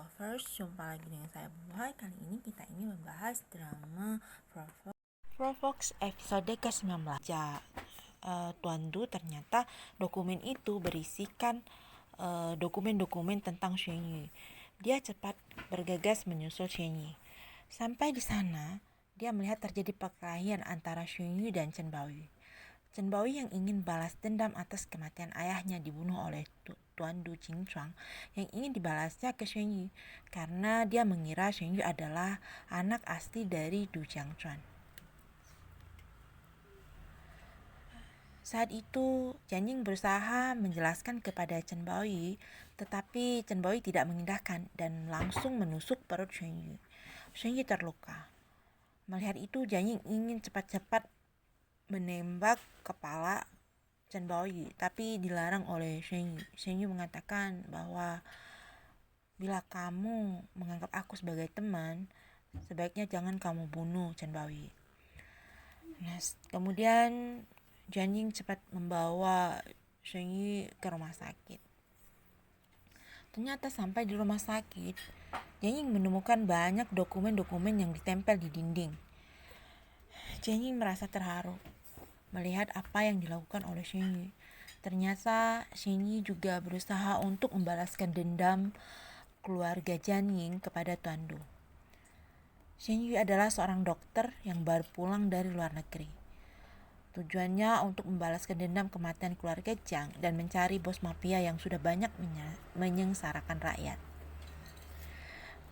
Lovers, jumpa lagi dengan saya Buhai. Kali ini kita ingin membahas drama Provox episode ke-19. Tuan Du, ternyata dokumen itu berisikan dokumen-dokumen tentang Shen Yu. Dia cepat bergegas menyusul Shen Yu. Sampai di sana, dia melihat terjadi perkelahian antara Shen Yu dan Chen Baoyu. Chen Baoyu yang ingin balas dendam atas kematian ayahnya dibunuh oleh Tuan Du Qingchuang yang ingin dibalasnya ke Shen Yu karena dia mengira Shen Yu adalah anak asli dari Du Jiangchuan. Saat itu, Jian Ying berusaha menjelaskan kepada Chen Baoyu, tetapi Chen Baoyu tidak mengindahkan dan langsung menusuk perut Shen Yu. Shen Yu terluka. Melihat itu, Jian Ying ingin cepat-cepat menembak kepala Chen Baoyu, tapi dilarang oleh Shen Yu. Shen Yu mengatakan bahwa bila kamu menganggap aku sebagai teman, sebaiknya jangan kamu bunuh Chen Baoyu. Nah, kemudian Jian Ying cepat membawa Shen Yu ke rumah sakit. Ternyata sampai di rumah sakit, Jian Ying menemukan banyak dokumen-dokumen yang ditempel di dinding. Jian Ying merasa terharu melihat apa yang dilakukan oleh Shen Yu. Ternyata Shen Yu juga berusaha untuk membalaskan dendam keluarga Jian Ying kepada Tuan Du. Shen Yu adalah seorang dokter yang baru pulang dari luar negeri. Tujuannya untuk membalaskan dendam kematian keluarga Jiang dan mencari bos mafia yang sudah banyak menyengsarakan rakyat.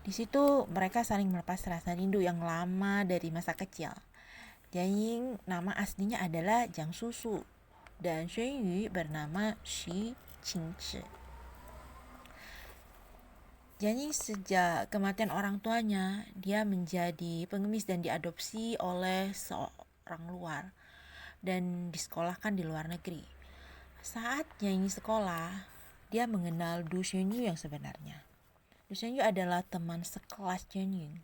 Di situ mereka saling melepas rasa rindu yang lama dari masa kecil. Jian Ying nama aslinya adalah Jiang Susu dan Shen Yu bernama Xu Qingzhi. Jian Ying sejak kematian orang tuanya, dia menjadi pengemis dan diadopsi oleh seorang luar dan disekolahkan di luar negeri. Saat Jian Ying sekolah, dia mengenal Du Shenyu yang sebenarnya. Du Shenyu adalah teman sekelas Jian Ying.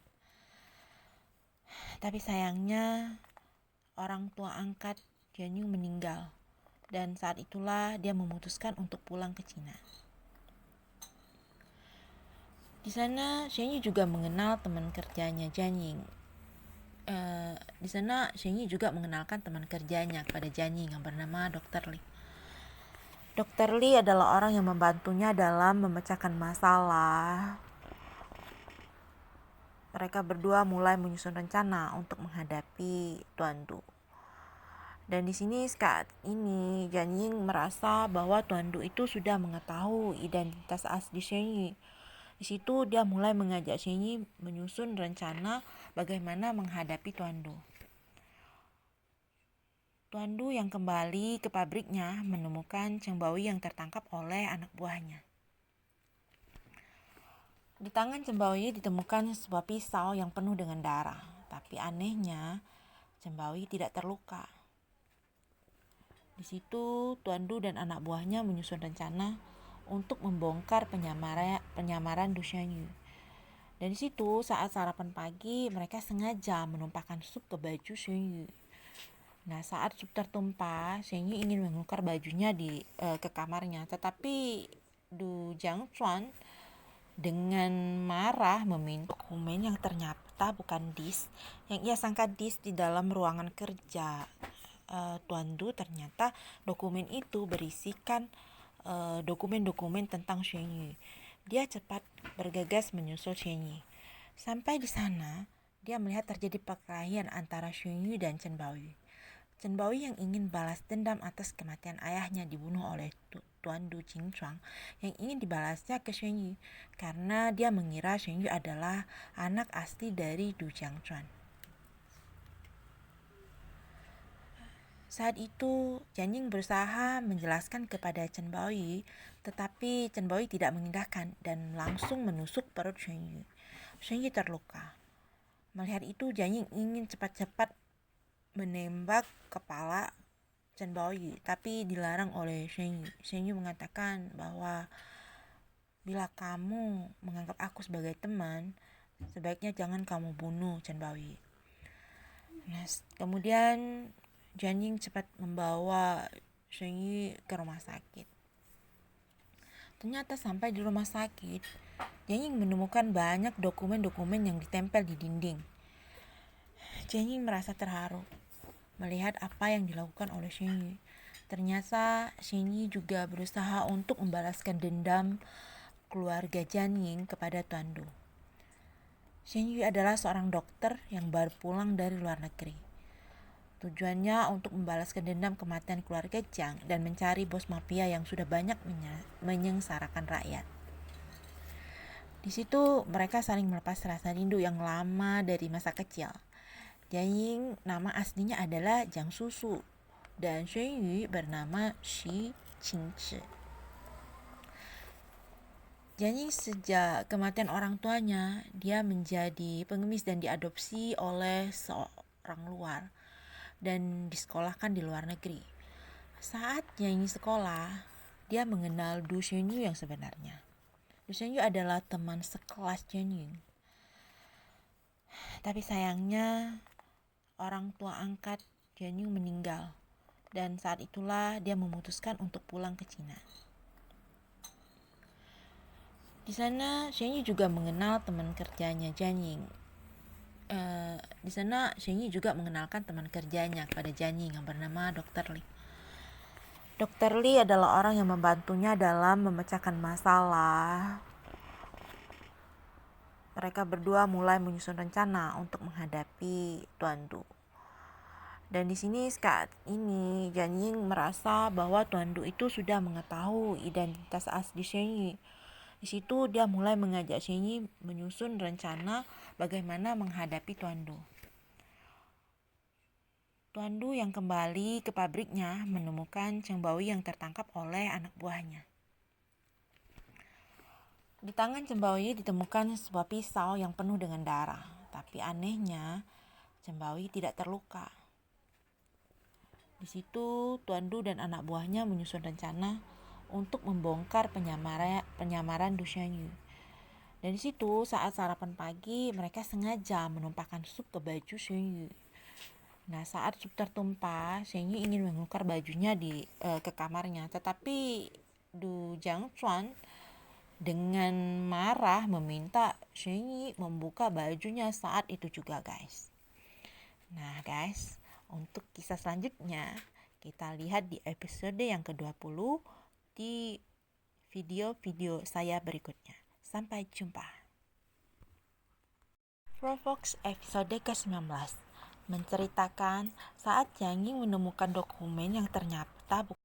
Tapi sayangnya, orang tua angkat Jian Ying meninggal, dan saat itulah dia memutuskan untuk pulang ke Cina. Di sana, Shen Yu juga mengenal teman kerjanya Jian Ying. Di sana, Shen Yu juga mengenalkan teman kerjanya kepada Jian Ying yang bernama Dr. Li. Dr. Li adalah orang yang membantunya dalam memecahkan masalah. Mereka berdua mulai menyusun rencana untuk menghadapi Tuan Du. Dan di sini saat ini Jian Ying merasa bahwa Tuan Du itu sudah mengetahui identitas asli Shen Yu. Di situ dia mulai mengajak Shen Yu menyusun rencana bagaimana menghadapi Tuan Du. Tuan Du yang kembali ke pabriknya menemukan Chen Baoyu yang tertangkap oleh anak buahnya. Di tangan Chen Baoyu ditemukan sebuah pisau yang penuh dengan darah. Tapi anehnya, Chen Baoyu tidak terluka. Di situ, Tuan Du dan anak buahnya menyusun rencana untuk membongkar penyamaran Du Shenyu. Dan di situ, saat sarapan pagi, mereka sengaja menumpahkan sup ke baju Shenyu. Nah, saat sup tertumpah, Shenyu ingin menukar bajunya ke kamarnya, tetapi Du Jiangchuan dengan marah meminta dokumen yang ternyata bukan disk, yang ia sangka disk di dalam ruangan kerja Tuan Du. Ternyata dokumen itu berisikan dokumen-dokumen tentang Shen Yu. Dia cepat bergegas menyusul Shen Yu. Sampai di sana, dia melihat terjadi perkelahian antara Shen Yu dan Chen Baoyu. Chen Baoyu yang ingin balas dendam atas kematian ayahnya dibunuh oleh Tuan Du Qingchuang yang ingin dibalasnya ke Shen Yu karena dia mengira Shen Yu adalah anak asli dari Du Jiangchuan. Saat itu, Jian Ying berusaha menjelaskan kepada Chen Baoyu, tetapi Chen Baoyu tidak mengindahkan dan langsung menusuk perut Shen Yu. Shen Yu terluka. Melihat itu, Jian Ying ingin cepat-cepat menembak kepala Chen Baoyu, tapi dilarang oleh Shen Yu. Shen Yu mengatakan bahwa bila kamu menganggap aku sebagai teman, sebaiknya jangan kamu bunuh Chen Baoyu. Nah, kemudian Jian Ying cepat membawa Shen Yu ke rumah sakit. Ternyata sampai di rumah sakit, Jianying menemukan banyak dokumen-dokumen yang ditempel di dinding. Jianying merasa terharu melihat apa yang dilakukan oleh Shenyi. Ternyata Shenyi juga berusaha untuk membalaskan dendam keluarga Jianying kepada Tuan Du. Shenyi adalah seorang dokter yang baru pulang dari luar negeri. Tujuannya untuk membalaskan dendam kematian keluarga Jiang dan mencari bos mafia yang sudah banyak menyengsarakan rakyat. Di situ mereka saling melepas rasa rindu yang lama dari masa kecil. Jianying nama aslinya adalah Jiang Susu dan Shenyu bernama Xu Qingzhi. Jianying sejak kematian orang tuanya, dia menjadi pengemis dan diadopsi oleh seorang luar dan disekolahkan di luar negeri. Saat Jianying sekolah, dia mengenal Du Shenyu yang sebenarnya. Du Shenyu adalah teman sekelas Jianying. Tapi sayangnya orang tua angkat Jianying meninggal dan saat itulah dia memutuskan untuk pulang ke Cina. Di sana Shenyi juga mengenal teman kerjanya Jianying. Di sana Shenyi juga mengenalkan teman kerjanya kepada Jianying yang bernama Dr. Li. Dr. Li adalah orang yang membantunya dalam memecahkan masalah. Mereka berdua mulai menyusun rencana untuk menghadapi Tuan Du. Dan di sini saat ini Jianying merasa bahwa Tuan Du itu sudah mengetahui identitas asli Shenyi. Di situ dia mulai mengajak Shenyi menyusun rencana bagaimana menghadapi Tuan Du. Tuan Du yang kembali ke pabriknya menemukan Cheng Baoyi yang tertangkap oleh anak buahnya. Di tangan Cheng Baoyi ditemukan sebuah pisau yang penuh dengan darah. Tapi anehnya, Cheng Baoyi tidak terluka. Di situ Tuan Du dan anak buahnya menyusun rencana untuk membongkar penyamaran Du Shenyu. Dan di situ saat sarapan pagi mereka sengaja menumpahkan sup ke baju Shenyu. Nah, saat sup tertumpah, Shenyu ingin menukar bajunya ke kamarnya, tetapi Du Jiangchuan dengan marah meminta Shenyu membuka bajunya saat itu juga, guys. Nah, guys, untuk kisah selanjutnya kita lihat di episode yang ke-20 di video-video saya berikutnya. Sampai jumpa. Provox episode ke-19 menceritakan saat Jianying menemukan dokumen yang ternyata bukan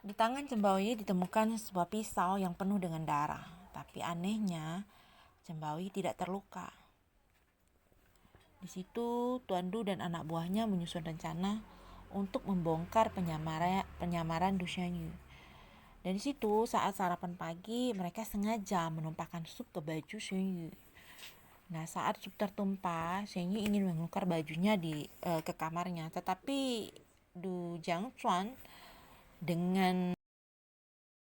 Di tangan Cembawi ditemukan sebuah pisau yang penuh dengan darah. Tapi anehnya, Cembawi tidak terluka. Di situ, Tuan Du dan anak buahnya menyusun rencana untuk membongkar penyamaran Du Xianyu. Dan di situ, saat sarapan pagi, mereka sengaja menumpahkan sup ke baju Xianyu. Nah, saat sup tertumpah, Xianyu ingin menukar bajunya ke kamarnya. Tetapi Du Jiangchuan dengan